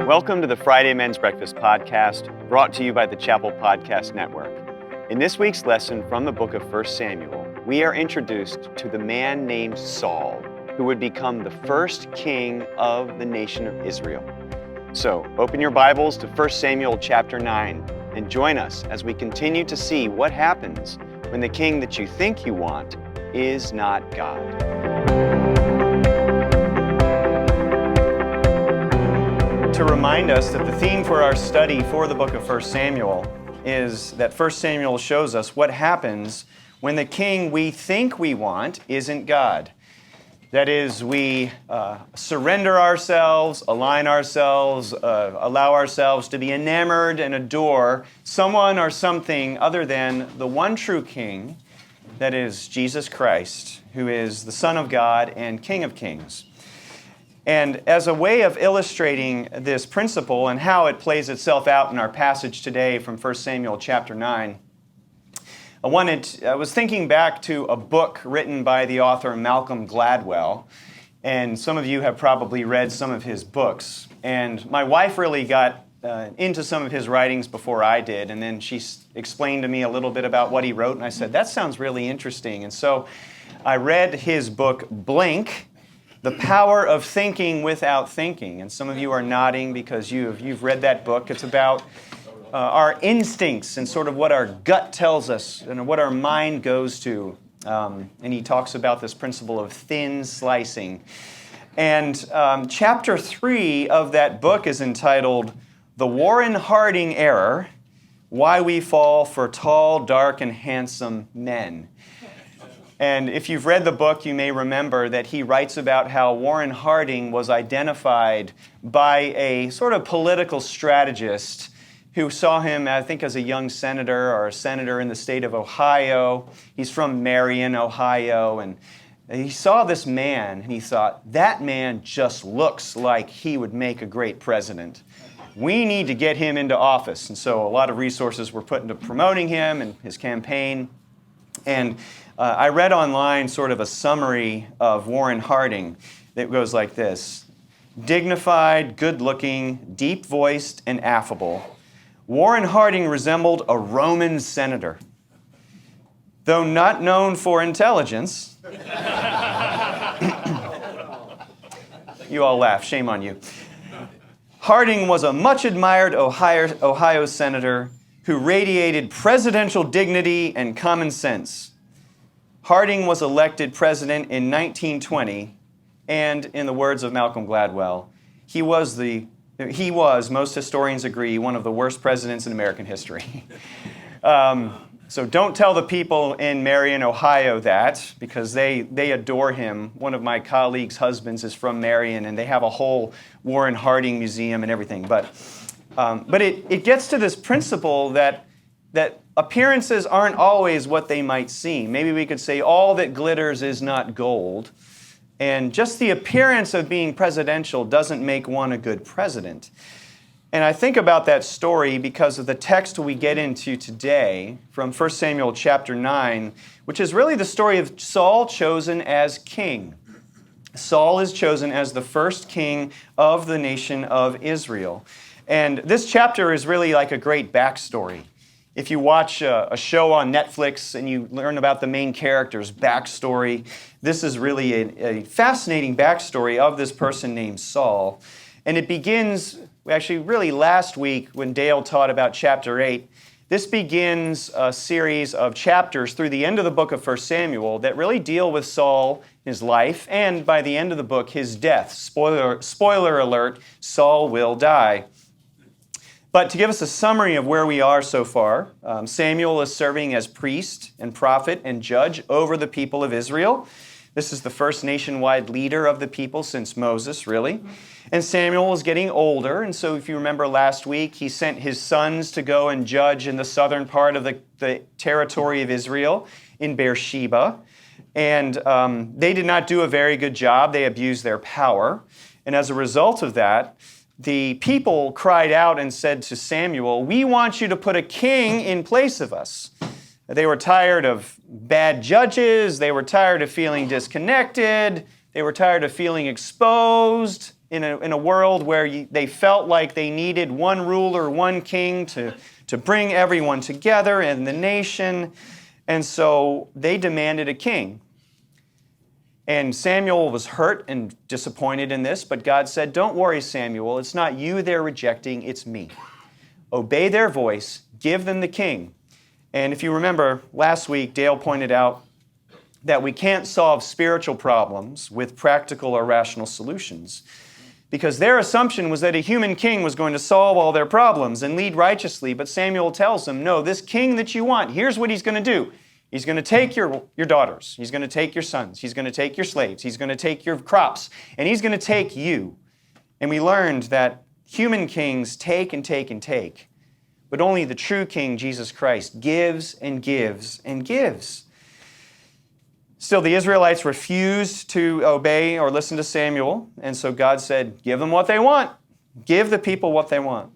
Welcome to the Friday Men's Breakfast Podcast, brought to you by the Chapel Podcast Network. In this week's lesson from the book of 1 Samuel, we are introduced to the man named Saul, who would become the first king of the nation of Israel. So, open your Bibles to 1 Samuel chapter 9 and join us as we continue to see what happens when the king that you think you want is not God. To remind us that the theme for our study for the book of 1 Samuel is that 1 Samuel shows us what happens when the king we think we want isn't God. That is, we surrender ourselves, align ourselves, allow ourselves to be enamored and adore someone or something other than the one true king, that is Jesus Christ, who is the Son of God and King of Kings. And as a way of illustrating this principle and how it plays itself out in our passage today from 1 Samuel chapter 9, I was thinking back to a book written by the author Malcolm Gladwell, and some of you have probably read some of his books. And my wife really got into some of his writings before I did, and then she explained to me a little bit about what he wrote, and I said, that sounds really interesting. And so I read his book, Blink, The Power of Thinking Without Thinking. And some of you are nodding because you've read that book. It's about our instincts and sort of what our gut tells us and what our mind goes to. And he talks about this principle of thin slicing. And chapter 3 of that book is entitled The Warren Harding Error, Why We Fall for Tall, Dark, and Handsome Men. And if you've read the book, you may remember that he writes about how Warren Harding was identified by a sort of political strategist who saw him, I think, as a young senator or a senator in the state of Ohio. He's from Marion, Ohio, and he saw this man, and he thought, that man just looks like he would make a great president. We need to get him into office. And so a lot of resources were put into promoting him and his campaign. And I read online sort of a summary of Warren Harding that goes like this. Dignified, good-looking, deep-voiced, and affable, Warren Harding resembled a Roman senator. Though not known for intelligence, you all laugh, shame on you. Harding was a much-admired Ohio senator who radiated presidential dignity and common sense. Harding was elected president in 1920, and in the words of Malcolm Gladwell, he was, most historians agree, one of the worst presidents in American history. So don't tell the people in Marion, Ohio that, because they adore him. One of my colleagues' husbands is from Marion, and they have a whole Warren Harding museum and everything. But it gets to this principle that appearances aren't always what they might seem. Maybe we could say all that glitters is not gold. And just the appearance of being presidential doesn't make one a good president. And I think about that story because of the text we get into today from 1 Samuel chapter 9, which is really the story of Saul chosen as king. Saul is chosen as the first king of the nation of Israel. And this chapter is really like a great backstory. If you watch a show on Netflix and you learn about the main character's backstory, this is really a fascinating backstory of this person named Saul. And it begins, actually really last week when Dale taught about chapter 8, this begins a series of chapters through the end of the book of 1 Samuel that really deal with Saul, his life, and by the end of the book, his death. Spoiler alert, Saul will die. But to give us a summary of where we are so far, Samuel is serving as priest and prophet and judge over the people of Israel. This is the first nationwide leader of the people since Moses, really. And Samuel is getting older, and so if you remember last week, he sent his sons to go and judge in the southern part of the territory of Israel in Beersheba. And they did not do a very good job. They abused their power. And as a result of that, the people cried out and said to Samuel, "We want you to put a king in place of us." They were tired of bad judges. They were tired of feeling disconnected. They were tired of feeling exposed. in a world where they felt like they needed one ruler, one king to bring everyone together in the nation. And so they demanded a king. And Samuel was hurt and disappointed in this, but God said, don't worry, Samuel, it's not you they're rejecting, it's me. Obey their voice, give them the king. And if you remember, last week Dale pointed out that we can't solve spiritual problems with practical or rational solutions, because their assumption was that a human king was going to solve all their problems and lead righteously. But Samuel tells them, no, this king that you want, here's what he's going to do. He's going to take your daughters. He's going to take your sons. He's going to take your slaves. He's going to take your crops. And he's going to take you. And we learned that human kings take and take and take. But only the true king, Jesus Christ, gives and gives and gives. Still, the Israelites refused to obey or listen to Samuel. And so God said, give them what they want. Give the people what they want.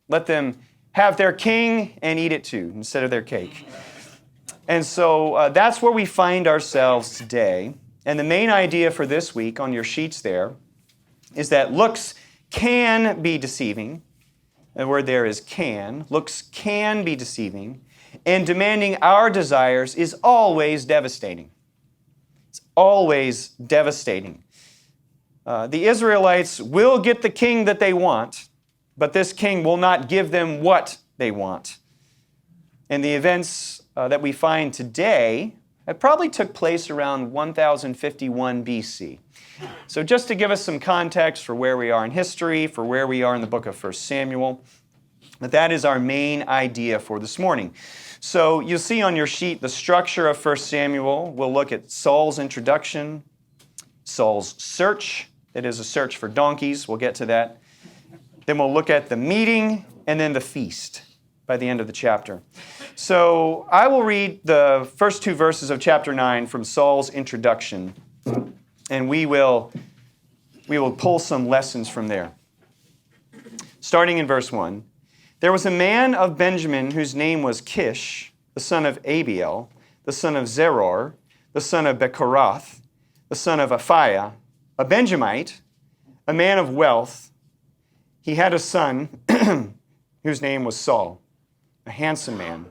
Let them have their king and eat it too, instead of their cake. And so that's where we find ourselves today. And the main idea for this week on your sheets there is that looks can be deceiving. The word there is can. Looks can be deceiving. And demanding our desires is always devastating. It's always devastating. The Israelites will get the king that they want, but this king will not give them what they want. And the events that we find today, it probably took place around 1051 BC. So just to give us some context for where we are in history, for where we are in the book of 1 Samuel, but that is our main idea for this morning. So you'll see on your sheet the structure of 1 Samuel. We'll look at Saul's introduction, Saul's search, that is a search for donkeys. We'll get to that. Then we'll look at the meeting and then the feast by the end of the chapter. So I will read the first two verses of chapter 9 from Saul's introduction, and we will pull some lessons from there. Starting in verse 1. There was a man of Benjamin whose name was Kish, the son of Abiel, the son of Zeror, the son of Bechorath, the son of Aphiah, a Benjamite, a man of wealth. He had a son whose name was Saul, a handsome man.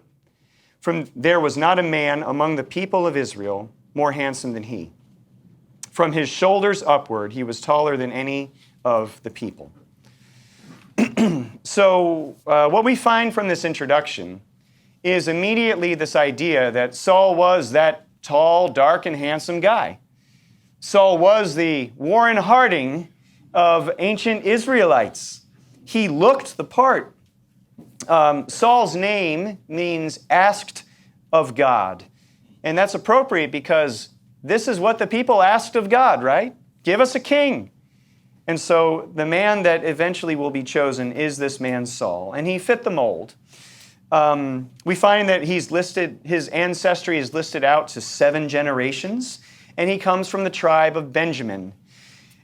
There was not a man among the people of Israel more handsome than he. From his shoulders upward, he was taller than any of the people. So what we find from this introduction is immediately this idea that Saul was that tall, dark, and handsome guy. Saul was the Warren Harding of ancient Israelites. He looked the part. Saul's name means asked of God. And that's appropriate because this is what the people asked of God, right? Give us a king. And so the man that eventually will be chosen is this man Saul. And he fit the mold. We find that his ancestry is listed out to 7 generations. And he comes from the tribe of Benjamin.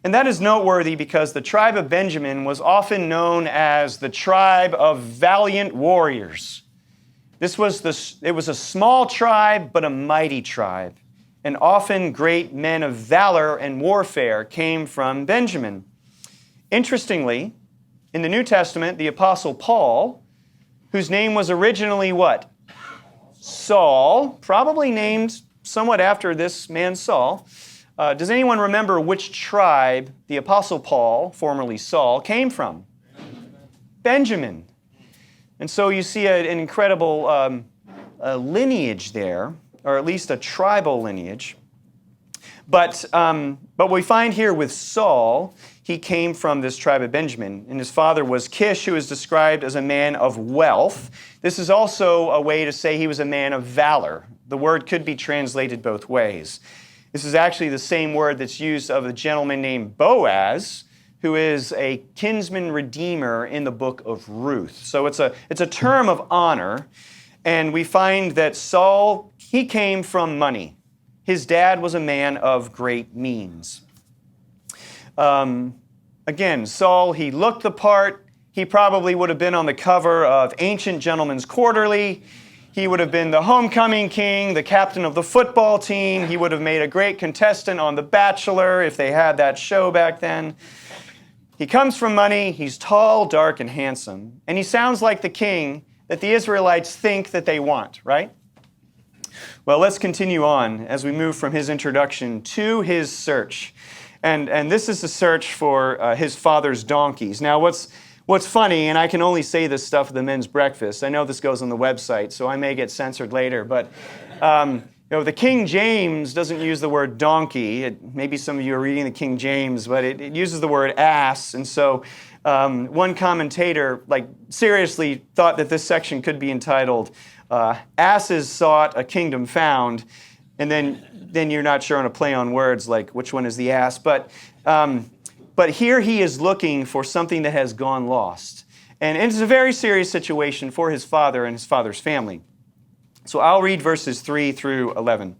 And that is noteworthy because the tribe of Benjamin was often known as the tribe of valiant warriors. It was a small tribe, but a mighty tribe. And often great men of valor and warfare came from Benjamin. Interestingly, in the New Testament, the Apostle Paul, whose name was originally what? Saul, probably named somewhat after this man Saul. Does anyone remember which tribe the Apostle Paul, formerly Saul, came from? Benjamin. And so you see an incredible lineage there, or at least a tribal lineage. But we find here with Saul, he came from this tribe of Benjamin, and his father was Kish, who is described as a man of wealth. This is also a way to say he was a man of valor. The word could be translated both ways. This is actually the same word that's used of a gentleman named Boaz, who is a kinsman redeemer in the book of Ruth. So it's a term of honor, and we find that Saul, he came from money. His dad was a man of great means. Again, Saul, he looked the part. He probably would have been on the cover of Ancient Gentleman's Quarterly. He would have been the homecoming king, the captain of the football team. He would have made a great contestant on The Bachelor if they had that show back then. He comes from money, he's tall, dark, and handsome, and he sounds like the king that the Israelites think that they want, right? Well, let's continue on as we move from his introduction to his search. And this is the search for his father's donkeys. Now, what's funny, and I can only say this stuff at the men's breakfast. I know this goes on the website, so I may get censored later, but the King James doesn't use the word donkey. Maybe some of you are reading the King James, but it uses the word ass. And so one commentator seriously thought that this section could be entitled, Asses Sought, a Kingdom Found. And then you're not sure on a play on words, like which one is the ass. But here he is looking for something that has gone lost. And it's a very serious situation for his father and his father's family. So I'll read verses 3 through 10.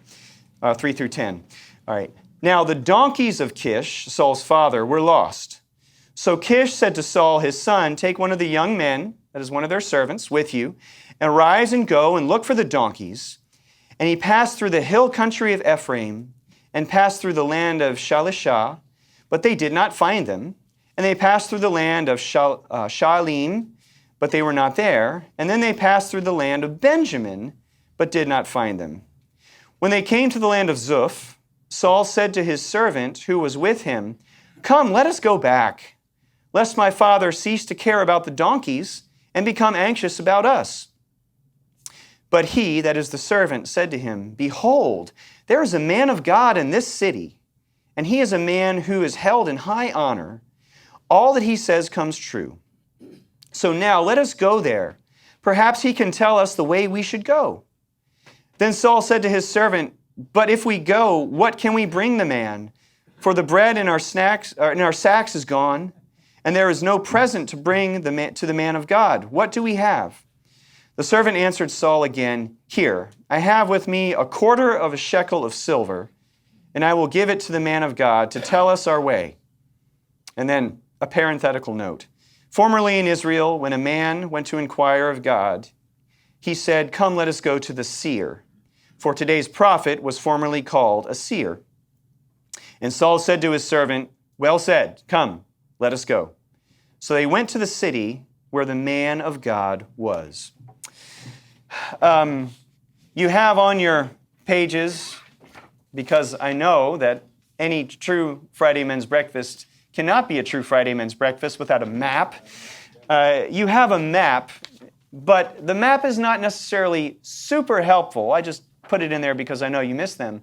All right. Now the donkeys of Kish, Saul's father, were lost. So Kish said to Saul, his son, take one of the young men, that is one of their servants, with you, and rise and go and look for the donkeys. And he passed through the hill country of Ephraim and passed through the land of Shalishah, but they did not find them. And they passed through the land of Shaalim, but they were not there. And then they passed through the land of Benjamin, but did not find them. When they came to the land of Zuph, Saul said to his servant who was with him, come, let us go back, lest my father cease to care about the donkeys and become anxious about us. But he, that is the servant, said to him, behold, there is a man of God in this city, and he is a man who is held in high honor. All that he says comes true. So now let us go there. Perhaps he can tell us the way we should go. Then Saul said to his servant, but if we go, what can we bring the man? For the bread in our sacks is gone, and there is no present to bring to the man of God. What do we have? The servant answered Saul again, here, I have with me 1/4 of a shekel of silver, and I will give it to the man of God to tell us our way. And then a parenthetical note. Formerly in Israel, when a man went to inquire of God, he said, come, let us go to the seer. For today's prophet was formerly called a seer. And Saul said to his servant, well said, come, let us go. So they went to the city where the man of God was. You have on your pages, because I know that any true Friday men's breakfast cannot be a true Friday men's breakfast without a map. You have a map, but the map is not necessarily super helpful. I just put it in there because I know you miss them.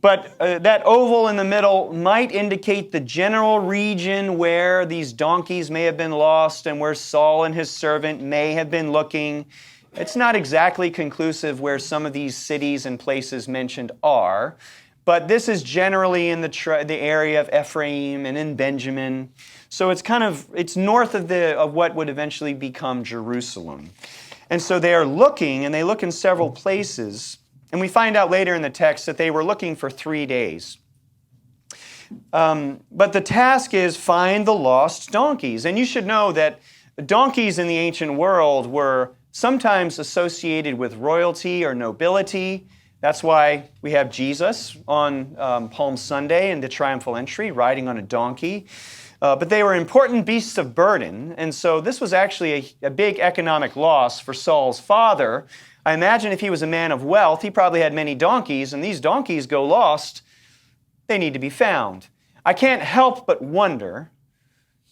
But that oval in the middle might indicate the general region where these donkeys may have been lost and where Saul and his servant may have been looking. It's not exactly conclusive where some of these cities and places mentioned are, but this is generally in the area of Ephraim and in Benjamin. So it's north of what would eventually become Jerusalem. And so they are looking, and they look in several places. And we find out later in the text that they were looking for 3 days. But the task is find the lost donkeys. And you should know that donkeys in the ancient world were sometimes associated with royalty or nobility. That's why we have Jesus on Palm Sunday in the triumphal entry, riding on a donkey. But they were important beasts of burden. And so this was actually a big economic loss for Saul's father. I imagine if he was a man of wealth, he probably had many donkeys, and these donkeys go lost. They need to be found. I can't help but wonder,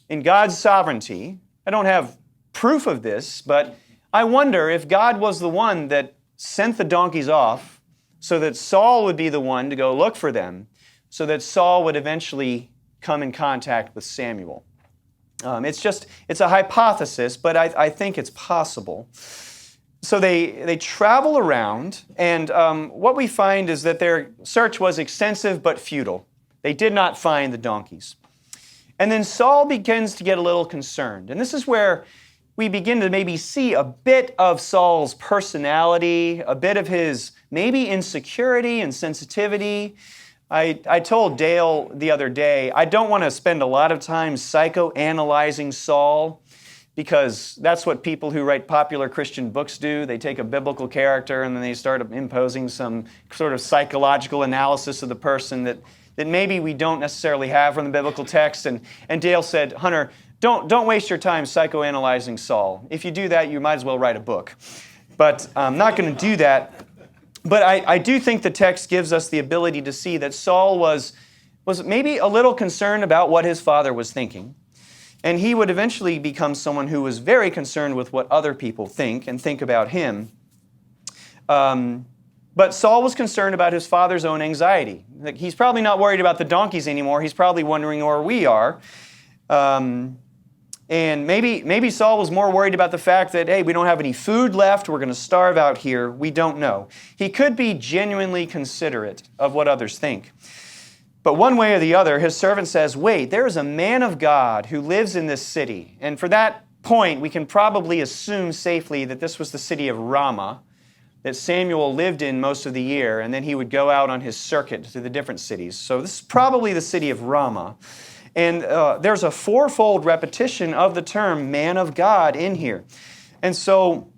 in God's sovereignty, I don't have proof of this, but I wonder if God was the one that sent the donkeys off so that Saul would be the one to go look for them, so that Saul would eventually come in contact with Samuel. It's a hypothesis, but I think it's possible. So they travel around, and what we find is that their search was extensive but futile. They did not find the donkeys. And then Saul begins to get a little concerned. And this is where we begin to maybe see a bit of Saul's personality, a bit of his maybe insecurity and sensitivity. I told Dale the other day, I don't want to spend a lot of time psychoanalyzing Saul, because that's what people who write popular Christian books do. They take a biblical character and then they start imposing some sort of psychological analysis of the person that that maybe we don't necessarily have from the biblical text. And Dale said, Hunter, don't waste your time psychoanalyzing Saul. If you do that, you might as well write a book. But I'm not going to do that. But I do think the text gives us the ability to see that Saul was maybe a little concerned about what his father was thinking. And he would eventually become someone who was very concerned with what other people think and think about him. But Saul was concerned about his father's own anxiety. Like, he's probably not worried about the donkeys anymore. He's probably wondering where we are. And maybe Saul was more worried about the fact that, hey, we don't have any food left. We're going to starve out here. We don't know. He could be genuinely considerate of what others think. But one way or the other, his servant says, wait, there is a man of God who lives in this city. And for that point, we can probably assume safely that this was the city of Ramah, that Samuel lived in most of the year, and then he would go out on his circuit to the different cities. So this is probably the city of Ramah. And there's a fourfold repetition of the term man of God in here. And so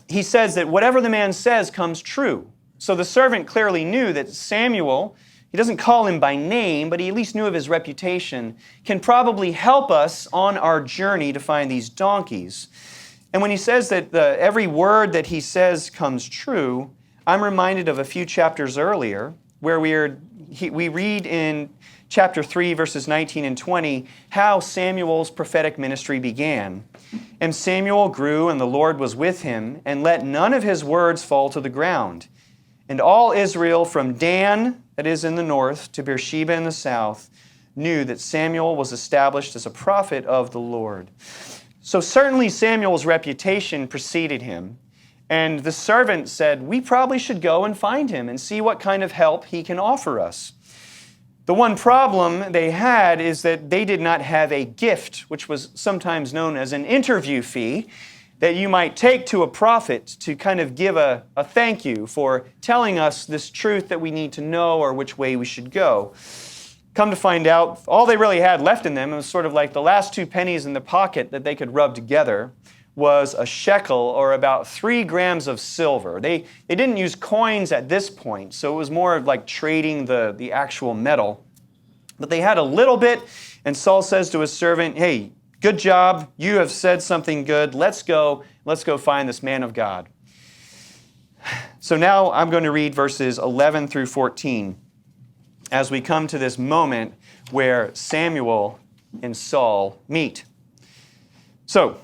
he says that whatever the man says comes true. So the servant clearly knew that Samuel, he doesn't call him by name, but he at least knew of his reputation, can probably help us on our journey to find these donkeys. And when he says that every word that he says comes true, I'm reminded of a few chapters earlier where we read in chapter 3, verses 19 and 20, how Samuel's prophetic ministry began. And Samuel grew, and the Lord was with him, and let none of his words fall to the ground. And all Israel from Dan, that is in the north, to Beersheba in the south, knew that Samuel was established as a prophet of the Lord. So certainly Samuel's reputation preceded him. And the servant said, we probably should go and find him and see what kind of help he can offer us. The one problem they had is that they did not have a gift, which was sometimes known as an interview fee, that you might take to a prophet to kind of give a thank you for telling us this truth that we need to know or which way we should go. Come to find out, all they really had left in them, it was sort of like the last 2 pennies in the pocket that they could rub together, was a shekel, or about 3 grams of silver. They didn't use coins at this point, so it was more like trading the actual metal. But they had a little bit, and Saul says to his servant, hey, good job, you have said something good, let's go find this man of God. So now I'm going to read verses 11 through 14 as we come to this moment where Samuel and Saul meet. So,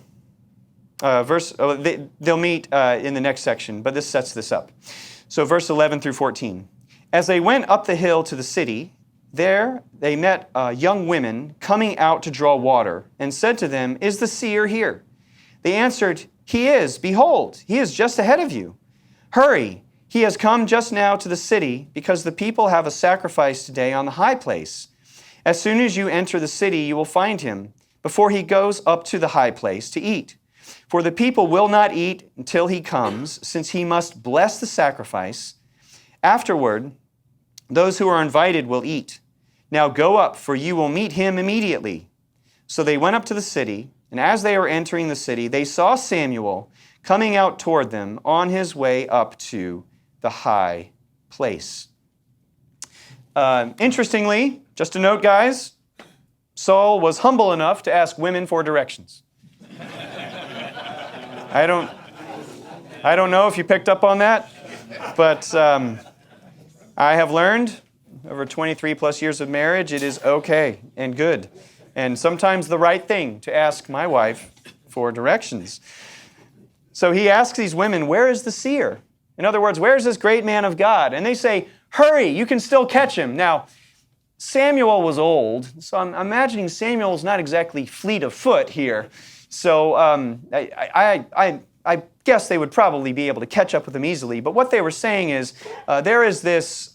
they'll meet in the next section, but this sets this up. So verse 11 through 14. As they went up the hill to the city, there they met young women coming out to draw water, and said to them, is the seer here? They answered, he is. Behold, he is just ahead of you. Hurry, he has come just now to the city, because the people have a sacrifice today on the high place. As soon as you enter the city, you will find him, before he goes up to the high place to eat. For the people will not eat until he comes, since he must bless the sacrifice. Afterward, those who are invited will eat. Now go up, for you will meet him immediately. So they went up to the city, and as they were entering the city, they saw Samuel coming out toward them on his way up to the high place. Interestingly, just a note, guys, Saul was humble enough to ask women for directions. I don't know if you picked up on that, but I have learned over 23 plus years of marriage, it is okay and good, and sometimes the right thing to ask my wife for directions. So he asks these women, where is the seer? In other words, where is this great man of God? And they say, hurry, you can still catch him. Now, Samuel was old, so I'm imagining Samuel's not exactly fleet of foot here. So I guess they would probably be able to catch up with him easily. But what they were saying is there's this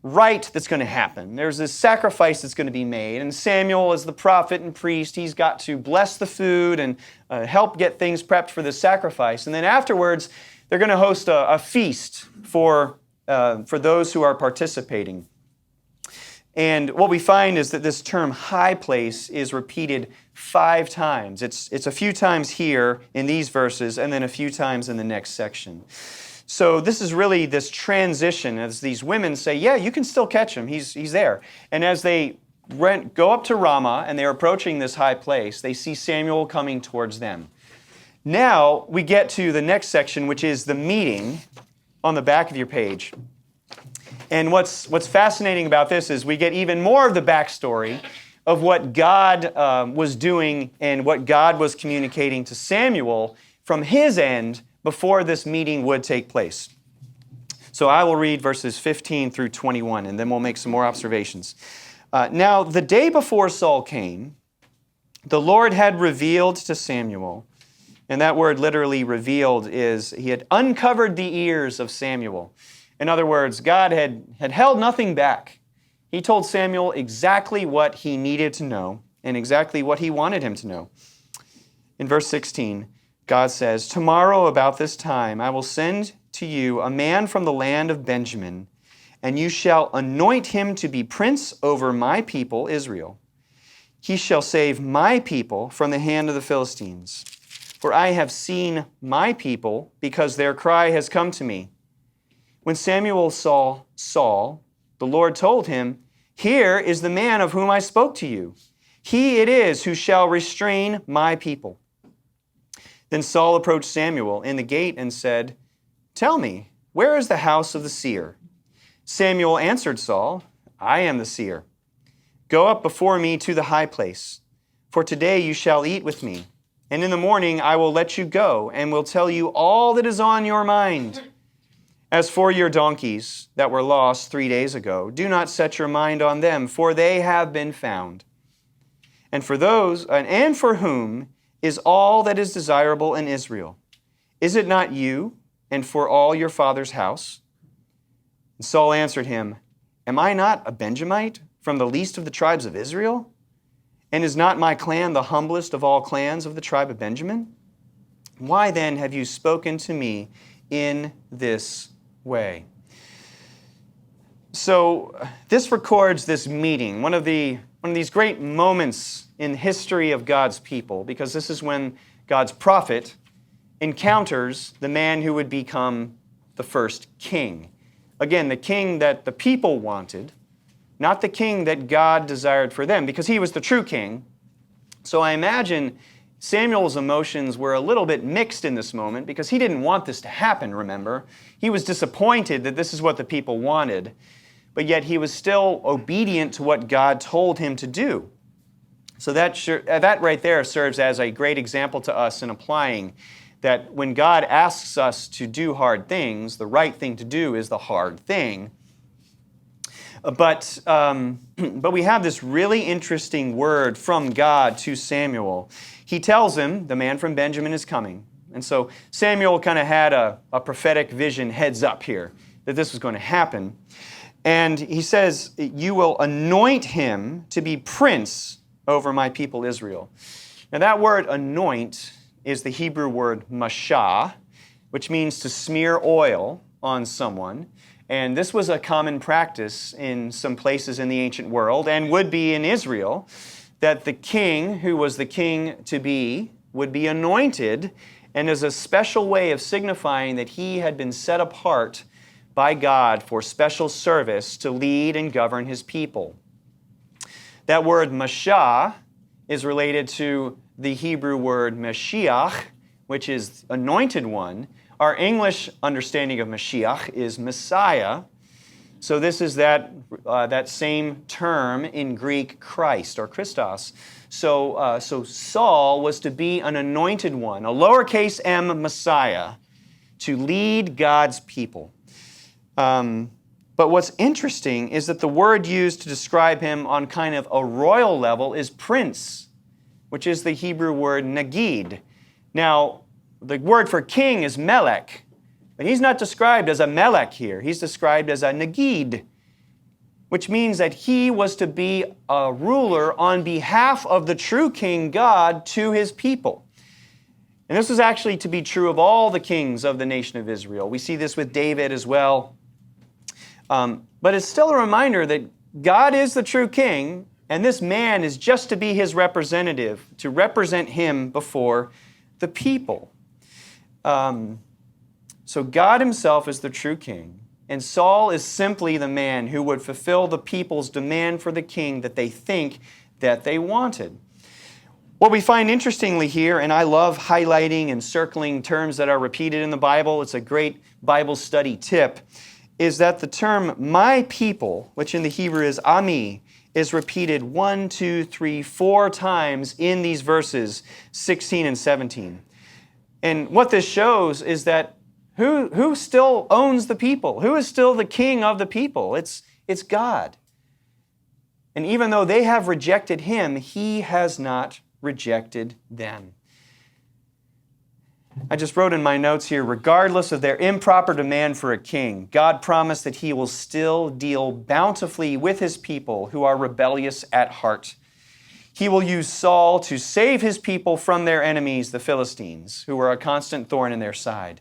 rite that's going to happen. There's this sacrifice that's going to be made. And Samuel, as the prophet and priest, he's got to bless the food and help get things prepped for this sacrifice. And then afterwards, they're going to host a feast for those who are participating. And what we find is that this term high place is repeated 5 times. It's a few times here in these verses and then a few times in the next section. So this is really this transition as these women say, yeah, you can still catch him. He's there. And as they go up to Ramah and they're approaching this high place, they see Samuel coming towards them. Now we get to the next section, which is the meeting on the back of your page. And what's fascinating about this is we get even more of the backstory of what God was doing and what God was communicating to Samuel from his end before this meeting would take place. So I will read verses 15 through 21, and then we'll make some more observations. Now, the day before Saul came, the Lord had revealed to Samuel, and that word literally revealed is he had uncovered the ears of Samuel. In other words, God had held nothing back. He told Samuel exactly what he needed to know and exactly what he wanted him to know. In verse 16, God says, "Tomorrow about this time I will send to you a man from the land of Benjamin, and you shall anoint him to be prince over my people Israel. He shall save my people from the hand of the Philistines. For I have seen my people, because their cry has come to me." When Samuel saw Saul, the Lord told him, "Here is the man of whom I spoke to you. He it is who shall restrain my people." Then Saul approached Samuel in the gate and said, "Tell me, where is the house of the seer?" Samuel answered Saul, "I am the seer. Go up before me to the high place, for today you shall eat with me, and in the morning I will let you go and will tell you all that is on your mind. As for your donkeys that were lost 3 days ago, do not set your mind on them, for they have been found. And for those, and for whom is all that is desirable in Israel? Is it not you, and for all your father's house?" And Saul answered him, "Am I not a Benjamite from the least of the tribes of Israel? And is not my clan the humblest of all clans of the tribe of Benjamin? Why then have you spoken to me in this way?" So this records this meeting, one of these great moments in the history of God's people, because this is when God's prophet encounters the man who would become the first king. Again, the king that the people wanted, not the king that God desired for them, because he was the true king. So I imagine Samuel's emotions were a little bit mixed in this moment because he didn't want this to happen, remember? He was disappointed that this is what the people wanted, but yet he was still obedient to what God told him to do. So that right there serves as a great example to us in applying that when God asks us to do hard things, the right thing to do is the hard thing. But we have this really interesting word from God to Samuel. He tells him the man from Benjamin is coming. And so Samuel kind of had a prophetic vision heads up here that this was going to happen. And he says, "You will anoint him to be prince over my people Israel." Now that word anoint is the Hebrew word mashah, which means to smear oil on someone. And this was a common practice in some places in the ancient world and would be in Israel, that the king who was the king to be would be anointed, and as a special way of signifying that he had been set apart by God for special service to lead and govern his people. That word mashah is related to the Hebrew word Mashiach, which is anointed one. Our English understanding of Mashiach is Messiah. So this is that same term in Greek, Christ or Christos. So Saul was to be an anointed one, a lowercase m Messiah, to lead God's people. But what's interesting is that the word used to describe him on kind of a royal level is prince, which is the Hebrew word nagid. Now, the word for king is melech, but he's not described as a melech here. He's described as a nagid, which means that he was to be a ruler on behalf of the true king God to his people. And this was actually to be true of all the kings of the nation of Israel. We see this with David as well. But it's still a reminder that God is the true king, and this man is just to be his representative, to represent him before the people. So God himself is the true king, and Saul is simply the man who would fulfill the people's demand for the king that they think that they wanted. What we find interestingly here, and I love highlighting and circling terms that are repeated in the Bible, it's a great Bible study tip, is that the term my people, which in the Hebrew is ami, is repeated 1, 2, 3, 4 times in these verses 16 and 17. And what this shows is that who still owns the people? Who is still the king of the people? It's God. And even though they have rejected him, he has not rejected them. I just wrote in my notes here, regardless of their improper demand for a king, God promised that he will still deal bountifully with his people who are rebellious at heart. He will use Saul to save his people from their enemies, the Philistines, who were a constant thorn in their side.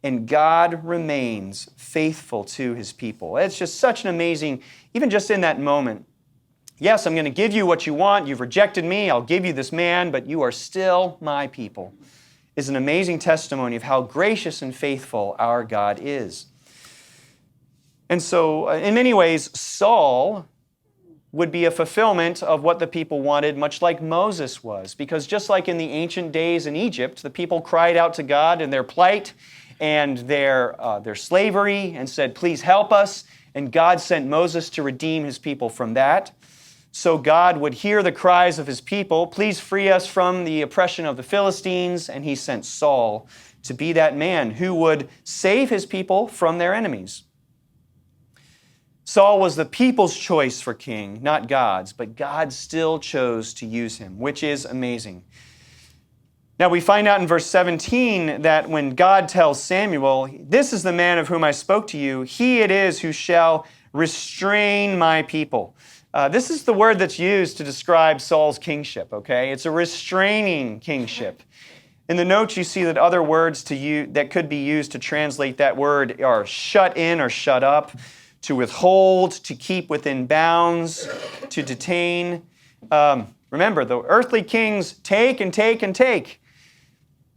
And God remains faithful to his people. It's just such an amazing, even just in that moment, yes, I'm going to give you what you want. You've rejected me. I'll give you this man, but you are still my people. Is an amazing testimony of how gracious and faithful our God is. And so, in many ways, Saul would be a fulfillment of what the people wanted, much like Moses was. Because just like in the ancient days in Egypt, the people cried out to God in their plight and their slavery and said, please help us. And God sent Moses to redeem his people from that. So God would hear the cries of his people, please free us from the oppression of the Philistines, and he sent Saul to be that man who would save his people from their enemies. Saul was the people's choice for king, not God's, but God still chose to use him, which is amazing. Now we find out in verse 17 that when God tells Samuel, this is the man of whom I spoke to you, he it is who shall restrain my people. This is the word that's used to describe Saul's kingship, okay? It's a restraining kingship. In the notes, you see that other words that could be used to translate that word are shut in or shut up, to withhold, to keep within bounds, to detain. Remember, the earthly kings take and take and take.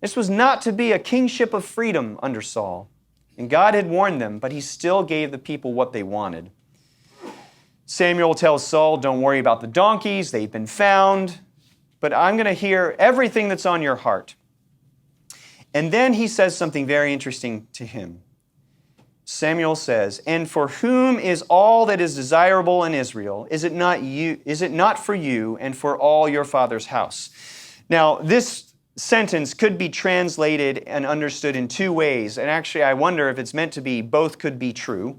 This was not to be a kingship of freedom under Saul. And God had warned them, but he still gave the people what they wanted. Samuel tells Saul, don't worry about the donkeys, they've been found, but I'm going to hear everything that's on your heart. And then he says something very interesting to him. Samuel says, and for whom is all that is desirable in Israel? Is it not for you and for all your father's house? Now, this sentence could be translated and understood in two ways. And actually, I wonder if it's meant to be both could be true.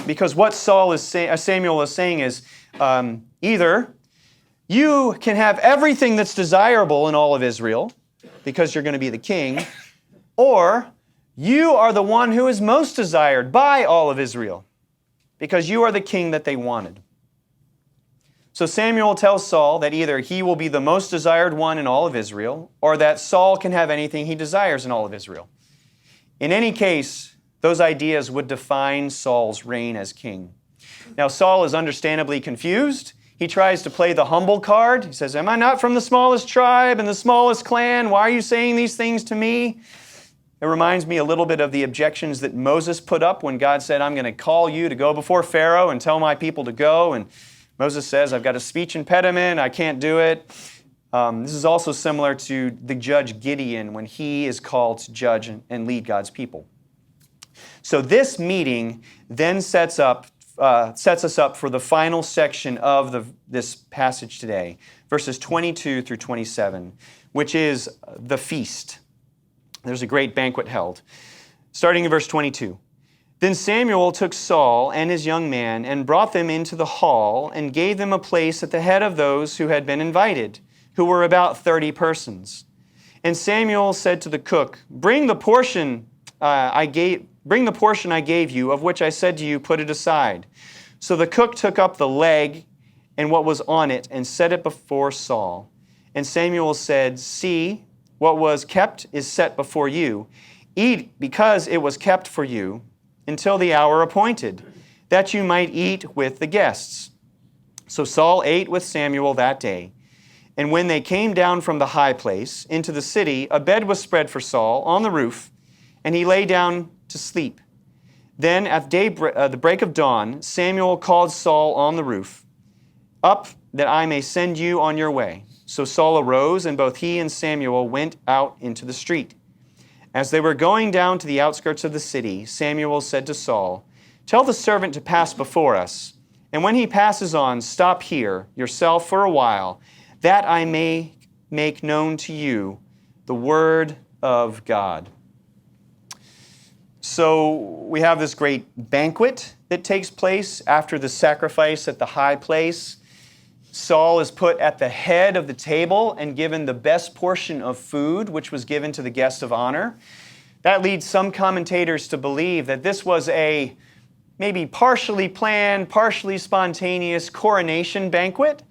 Because what Samuel is saying is either you can have everything that's desirable in all of Israel because you're going to be the king, or you are the one who is most desired by all of Israel because you are the king that they wanted. So Samuel tells Saul that either he will be the most desired one in all of Israel, or that Saul can have anything he desires in all of Israel. In any case, those ideas would define Saul's reign as king. Now, Saul is understandably confused. He tries to play the humble card. He says, am I not from the smallest tribe and the smallest clan? Why are you saying these things to me? It reminds me a little bit of the objections that Moses put up when God said, I'm going to call you to go before Pharaoh and tell my people to go. And Moses says, I've got a speech impediment. I can't do it. This is also similar to the judge Gideon when he is called to judge and lead God's people. So this meeting then sets us up for the final section of this passage today, verses 22 through 27, which is the feast. There's a great banquet held. Starting in verse 22. Then Samuel took Saul and his young man and brought them into the hall and gave them a place at the head of those who had been invited, who were about 30 persons. And Samuel said to the cook, Bring the portion I gave you, of which I said to you, put it aside. So the cook took up the leg and what was on it and set it before Saul. And Samuel said, See, what was kept is set before you. Eat because it was kept for you until the hour appointed, that you might eat with the guests. So Saul ate with Samuel that day. And when they came down from the high place into the city, a bed was spread for Saul on the roof, and he lay down to sleep. Then at the break of dawn, Samuel called Saul on the roof. Up, that I may send you on your way. So Saul arose, and both he and Samuel went out into the street. As they were going down to the outskirts of the city, Samuel said to Saul, "Tell the servant to pass before us, and when he passes on, stop here yourself for a while, that I may make known to you the word of God." So we have this great banquet that takes place after the sacrifice at the high place. Saul is put at the head of the table and given the best portion of food, which was given to the guest of honor. That leads some commentators to believe that this was a maybe partially planned, partially spontaneous coronation banquet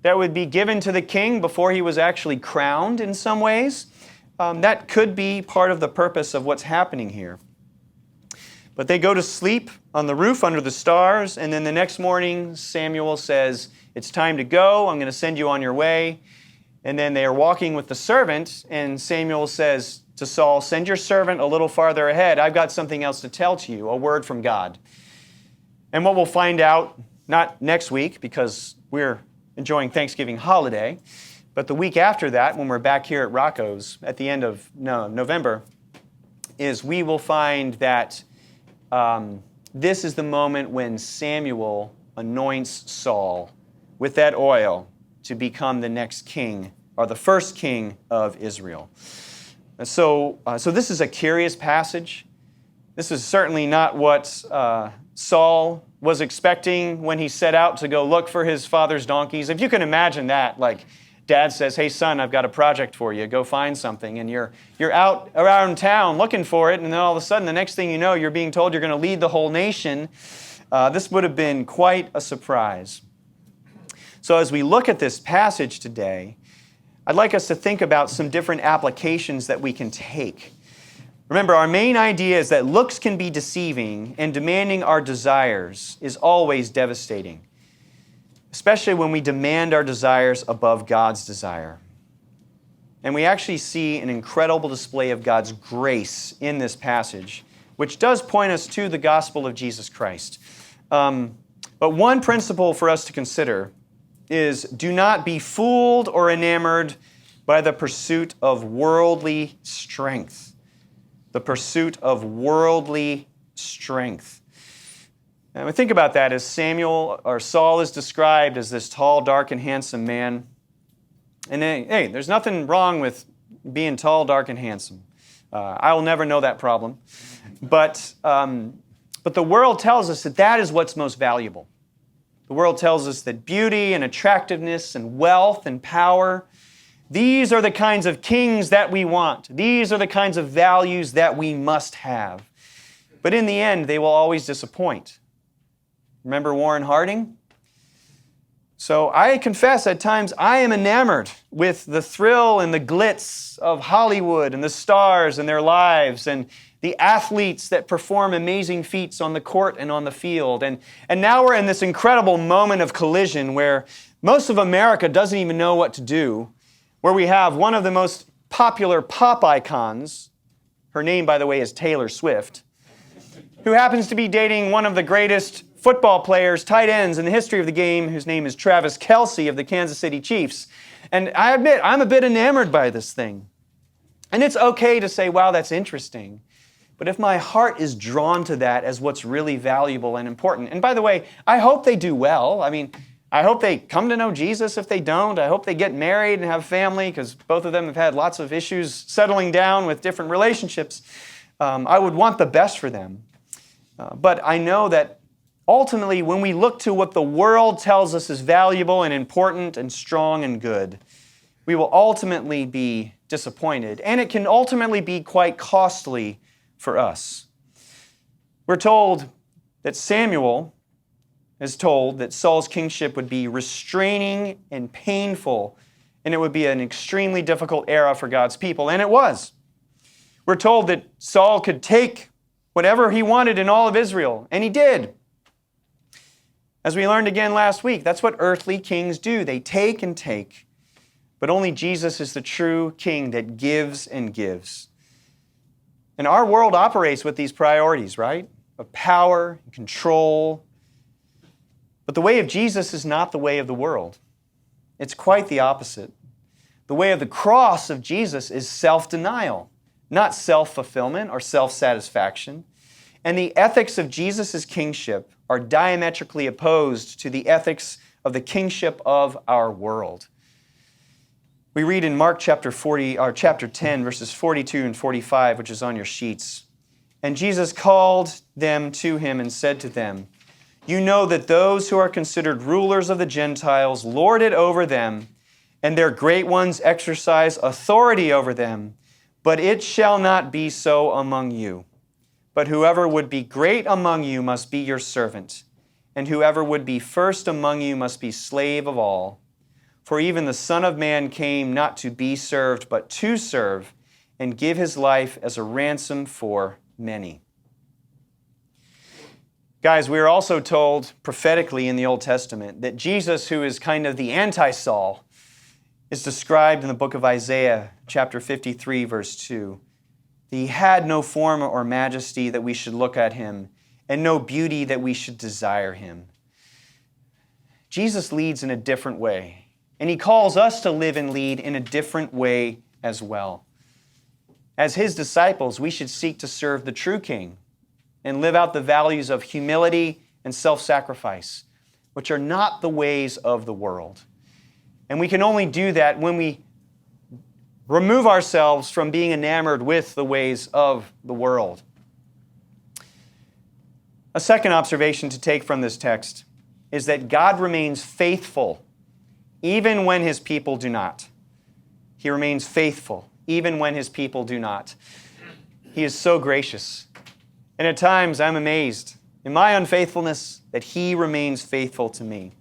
that would be given to the king before he was actually crowned in some ways. That could be part of the purpose of what's happening here. But they go to sleep on the roof under the stars, and then the next morning Samuel says, "It's time to go. I'm going to send you on your way." And then they are walking with the servant, and Samuel says to Saul, "Send your servant a little farther ahead. I've got something else to tell to you, a word from God." And what we'll find out, not next week because we're enjoying Thanksgiving holiday, but the week after that, when we're back here at Rocco's at the end of November, is we will find that this is the moment when Samuel anoints Saul with that oil to become the next king, or the first king of Israel. So this is a curious passage. This is certainly not what Saul was expecting when he set out to go look for his father's donkeys. If you can imagine that, like dad says, "Hey son, I've got a project for you. Go find something." And you're out around town looking for it, and then all of a sudden, the next thing you know, you're being told you're going to lead the whole nation. This would have been quite a surprise. So as we look at this passage today, I'd like us to think about some different applications that we can take. Remember, our main idea is that looks can be deceiving, and demanding our desires is always devastating, especially when we demand our desires above God's desire. And we actually see an incredible display of God's grace in this passage, which does point us to the gospel of Jesus Christ. But one principle for us to consider is, do not be fooled or enamored by the pursuit of worldly strength. The pursuit of worldly strength. And we think about that as Saul is described as this tall, dark, and handsome man. And hey, there's nothing wrong with being tall, dark, and handsome. I will never know that problem. But the world tells us that that is what's most valuable. The world tells us that beauty and attractiveness and wealth and power, these are the kinds of kings that we want. These are the kinds of values that we must have. But in the end, they will always disappoint. Remember Warren Harding? So I confess at times I am enamored with the thrill and the glitz of Hollywood and the stars and their lives and the athletes that perform amazing feats on the court and on the field. And now we're in this incredible moment of collision where most of America doesn't even know what to do, where we have one of the most popular pop icons, her name, by the way, is Taylor Swift, who happens to be dating one of the greatest football players, tight ends in the history of the game, whose name is Travis Kelce of the Kansas City Chiefs. And I admit, I'm a bit enamored by this thing. And it's okay to say, wow, that's interesting. But if my heart is drawn to that as what's really valuable and important, and by the way, I hope they do well. I mean, I hope they come to know Jesus if they don't. I hope they get married and have family, because both of them have had lots of issues settling down with different relationships. I would want the best for them. But I know that ultimately, when we look to what the world tells us is valuable and important and strong and good, we will ultimately be disappointed. And it can ultimately be quite costly for us. We're told that Samuel is told that Saul's kingship would be restraining and painful, and it would be an extremely difficult era for God's people, and it was. We're told that Saul could take whatever he wanted in all of Israel, and he did. As we learned again last week, that's what earthly kings do. They take and take. But only Jesus is the true king that gives and gives. And our world operates with these priorities, right? Of power and control. But the way of Jesus is not the way of the world. It's quite the opposite. The way of the cross of Jesus is self-denial, not self-fulfillment or self-satisfaction. And the ethics of Jesus' kingship are diametrically opposed to the ethics of the kingship of our world. We read in Mark chapter 10, verses 42 and 45, which is on your sheets. And Jesus called them to him and said to them, "You know that those who are considered rulers of the Gentiles lord it over them, and their great ones exercise authority over them. But it shall not be so among you. But whoever would be great among you must be your servant, and whoever would be first among you must be slave of all. For even the Son of Man came not to be served, but to serve, and give his life as a ransom for many." Guys, we are also told prophetically in the Old Testament that Jesus, who is kind of the anti-Saul, is described in the book of Isaiah, chapter 53, verse 2. He had no form or majesty that we should look at him, and no beauty that we should desire him. Jesus leads in a different way, and he calls us to live and lead in a different way as well. As his disciples, we should seek to serve the true King and live out the values of humility and self-sacrifice, which are not the ways of the world. And we can only do that when we remove ourselves from being enamored with the ways of the world. A second observation to take from this text is that God remains faithful even when his people do not. He remains faithful even when his people do not. He is so gracious. And at times I'm amazed in my unfaithfulness that he remains faithful to me.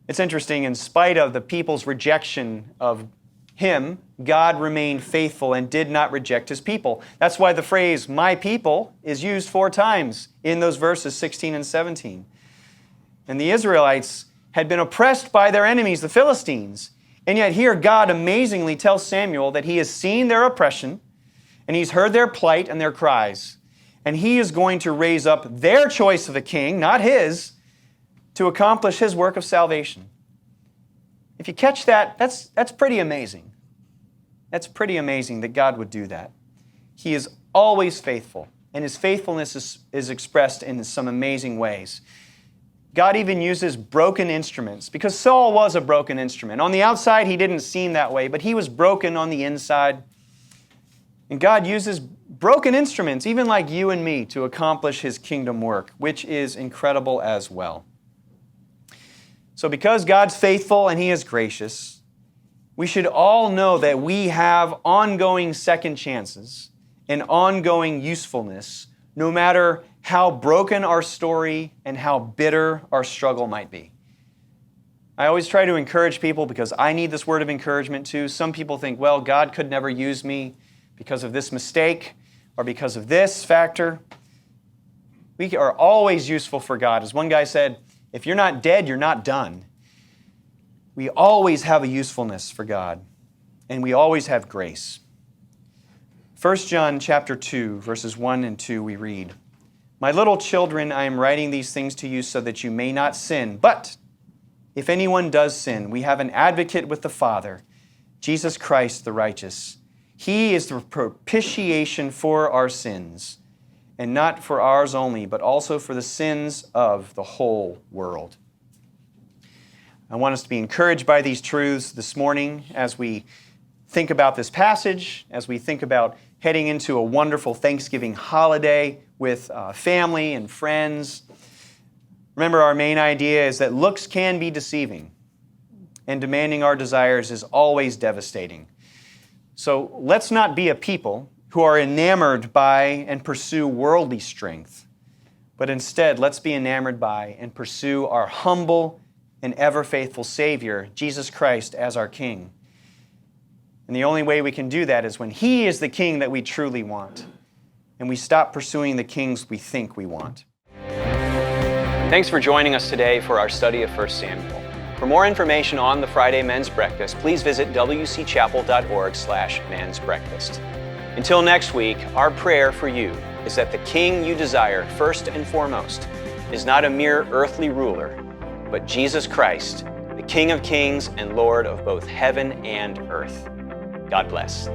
It's interesting, in spite of the people's rejection of him, God remained faithful and did not reject his people. That's why the phrase, "my people," is used 4 times in those verses 16 and 17. And the Israelites had been oppressed by their enemies, the Philistines. And yet here God amazingly tells Samuel that he has seen their oppression and he's heard their plight and their cries. And he is going to raise up their choice of a king, not his, to accomplish his work of salvation. If you catch that, that's pretty amazing. That's pretty amazing that God would do that. He is always faithful, and his faithfulness is expressed in some amazing ways. God even uses broken instruments, because Saul was a broken instrument. On the outside, he didn't seem that way, but he was broken on the inside. And God uses broken instruments, even like you and me, to accomplish his kingdom work, which is incredible as well. So because God's faithful and he is gracious, we should all know that we have ongoing second chances and ongoing usefulness, no matter how broken our story and how bitter our struggle might be. I always try to encourage people because I need this word of encouragement too. Some people think, well, God could never use me because of this mistake or because of this factor. We are always useful for God. As one guy said, if you're not dead, you're not done. We always have a usefulness for God, and we always have grace. 1 John chapter 2, verses 1 and 2, we read, "My little children, I am writing these things to you so that you may not sin. But if anyone does sin, we have an advocate with the Father, Jesus Christ the righteous. He is the propitiation for our sins, and not for ours only, but also for the sins of the whole world." I want us to be encouraged by these truths this morning as we think about this passage, as we think about heading into a wonderful Thanksgiving holiday with family and friends. Remember, our main idea is that looks can be deceiving, and demanding our desires is always devastating. So let's not be a people who are enamored by and pursue worldly strength, but instead let's be enamored by and pursue our humble and ever-faithful Savior, Jesus Christ, as our King. And the only way we can do that is when he is the King that we truly want, and we stop pursuing the kings we think we want. Thanks for joining us today for our study of 1 Samuel. For more information on the Friday Men's Breakfast, please visit wcchapel.org/mensbreakfast. Until next week, our prayer for you is that the king you desire first and foremost is not a mere earthly ruler, but Jesus Christ, the King of Kings and Lord of both heaven and earth. God bless.